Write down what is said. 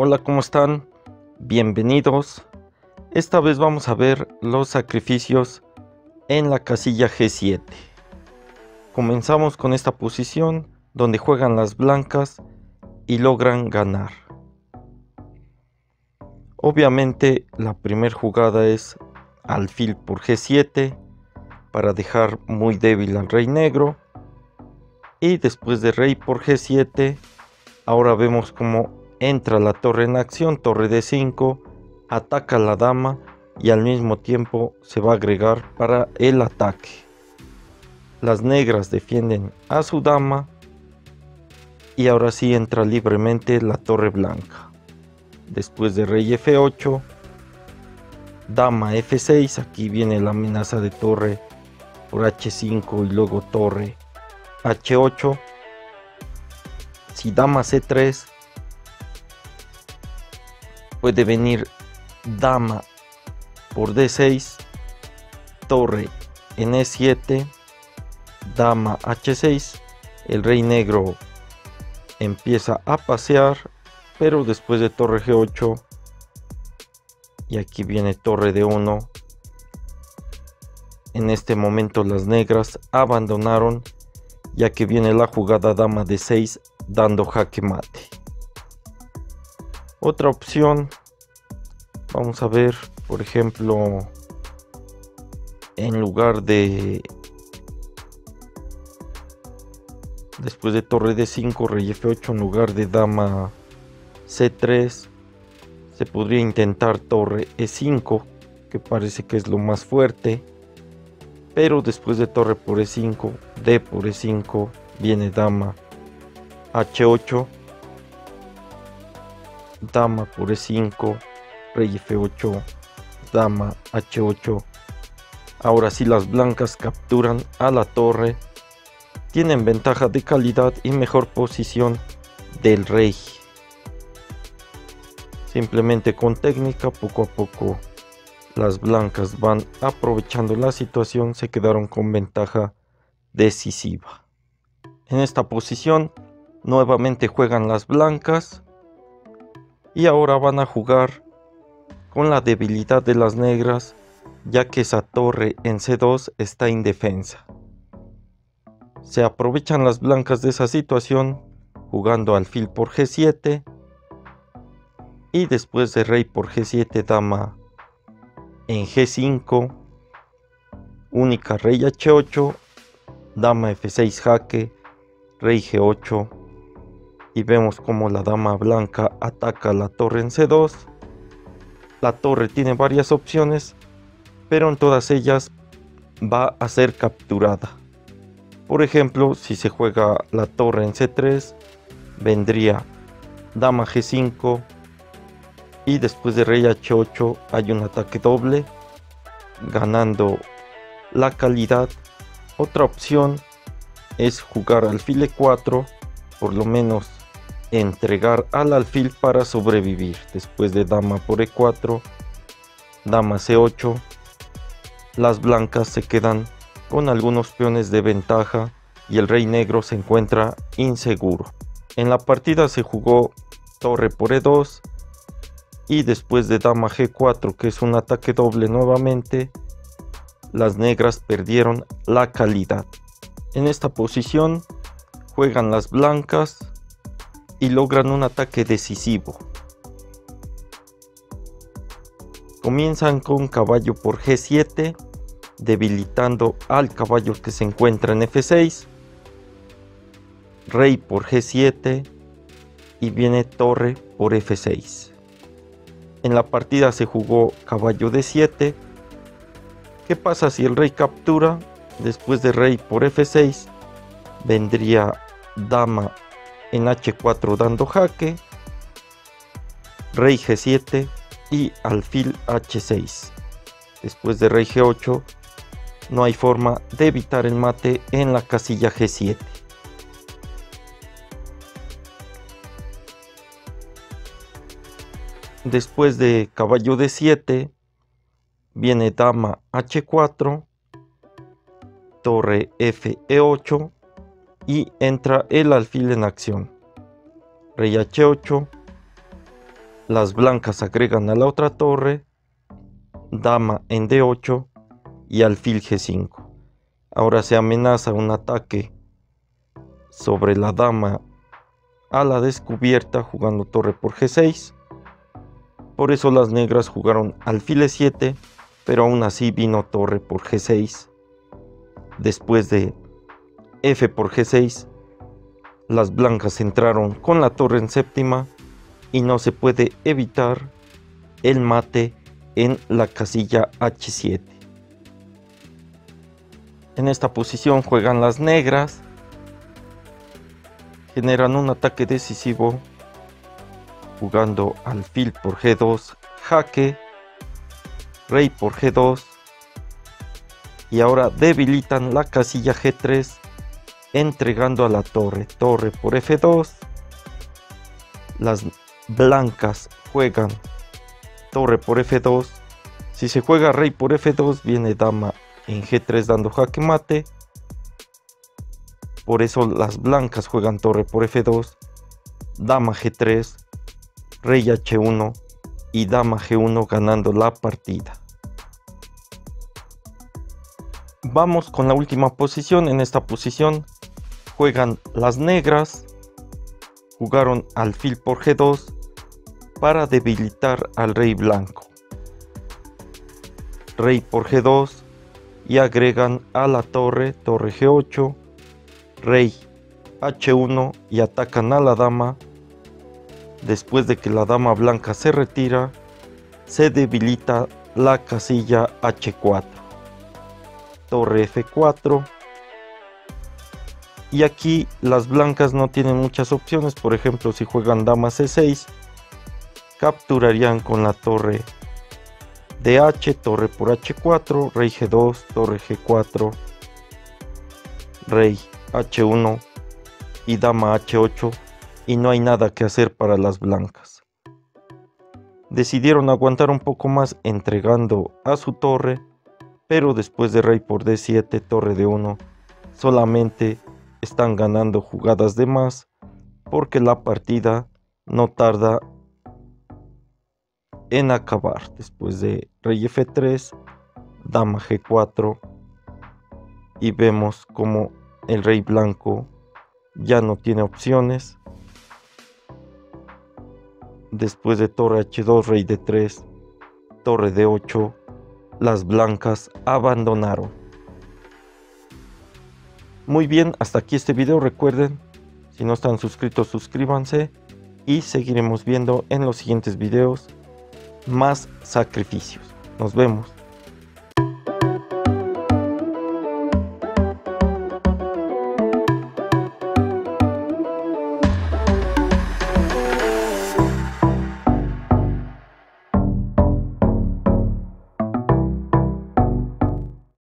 Hola, ¿cómo están? Bienvenidos. Esta vez vamos a ver los sacrificios en la casilla G7. Comenzamos con esta posición donde juegan las blancas y logran ganar. Obviamente la primera jugada es alfil por G7 para dejar muy débil al rey negro. Y después de rey por G7, ahora vemos cómo entra la torre en acción, torre D5, ataca a la dama y al mismo tiempo se va a agregar para el ataque. Las negras defienden a su dama y ahora sí entra libremente la torre blanca. Después de rey F8, dama F6, aquí viene la amenaza de torre por H5 y luego torre H8. Si dama C3, puede venir dama por D6, torre en E7, dama H6, el rey negro empieza a pasear, pero después de torre G8, y aquí viene torre D1, en este momento las negras abandonaron, ya que viene la jugada dama D6 dando jaque mate. Otra opción, vamos a ver, por ejemplo, en lugar de después de torre D5, rey F8, en lugar de dama C3, se podría intentar torre E5, que parece que es lo más fuerte, pero después de torre por E5, D por E5, viene dama H8, dama por E5, rey F8, dama H8. Ahora sí las blancas capturan a la torre, tienen ventaja de calidad y mejor posición del rey. Simplemente con técnica, poco a poco las blancas van aprovechando la situación, se quedaron con ventaja decisiva. En esta posición nuevamente juegan las blancas y ahora van a jugar con la debilidad de las negras, ya que esa torre en C2 está indefensa. Se aprovechan las blancas de esa situación jugando alfil por G7 y después de rey por G7, dama en G5, única rey H8, dama F6 jaque, rey G8, y vemos como la dama blanca ataca la torre en C2. La torre tiene varias opciones, pero en todas ellas va a ser capturada. Por ejemplo, si se juega la torre en C3, vendría dama G5 y después de rey H8 hay un ataque doble, ganando la calidad. Otra opción es jugar alfil E4, por lo menos entregar al alfil para sobrevivir. Después de dama por E4, dama C8, las blancas se quedan con algunos peones de ventaja y el rey negro se encuentra inseguro. En la partida se jugó torre por E2 y después de dama G4, que es un ataque doble nuevamente, las negras perdieron la calidad. En esta posición juegan las blancas y logran un ataque decisivo. Comienzan con caballo por G7, debilitando al caballo que se encuentra en F6, rey por G7 y viene torre por F6. En la partida se jugó caballo D7. ¿Qué pasa si el rey captura? Después de rey por F6 vendría dama en H4 dando jaque, rey G7 y alfil H6. Después de rey G8 no hay forma de evitar el mate en la casilla G7. Después de caballo D7 viene dama H4, torre F8 y entra el alfil en acción. Rey H8, Las blancas agregan a la otra torre, dama en D8 y alfil G5. Ahora se amenaza un ataque sobre la dama a la descubierta jugando torre por G6. Por eso las negras jugaron alfil E7, pero aún así vino torre por G6. Después de F por G6, las blancas entraron con la torre en séptima y no se puede evitar el mate en la casilla H7. En esta posición juegan las negras, generan un ataque decisivo jugando alfil por G2, jaque, rey por G2 y ahora debilitan la casilla G3 entregando a la torre por F2. Las blancas juegan torre por F2. Si se juega rey por F2 viene dama en G3 dando jaque mate. Por eso las blancas juegan torre por F2, dama G3, rey H1 y dama G1 ganando la partida. Vamos con la última posición. En esta posición juegan las negras, jugaron alfil por G2 para debilitar al rey blanco, rey por G2 y agregan a la torre G8, rey H1 y atacan a la dama. Después de que la dama blanca se retira, se debilita la casilla H4, torre F4 y aquí las blancas no tienen muchas opciones. Por ejemplo, si juegan dama C6 capturarían con la torre DH, torre por H4, rey G2, torre G4, rey H1 y dama H8 y no hay nada que hacer para las blancas. Decidieron aguantar un poco más entregando a su torre, pero después de rey por D7, torre D1, solamente están ganando jugadas de más porque la partida no tarda en acabar. Después de rey F3, dama G4 y vemos como el rey blanco ya no tiene opciones. Después de torre H2, rey D3, torre D8, las blancas abandonaron. Muy bien, hasta aquí este video. Recuerden, si no están suscritos, suscríbanse y seguiremos viendo en los siguientes videos más sacrificios. Nos vemos.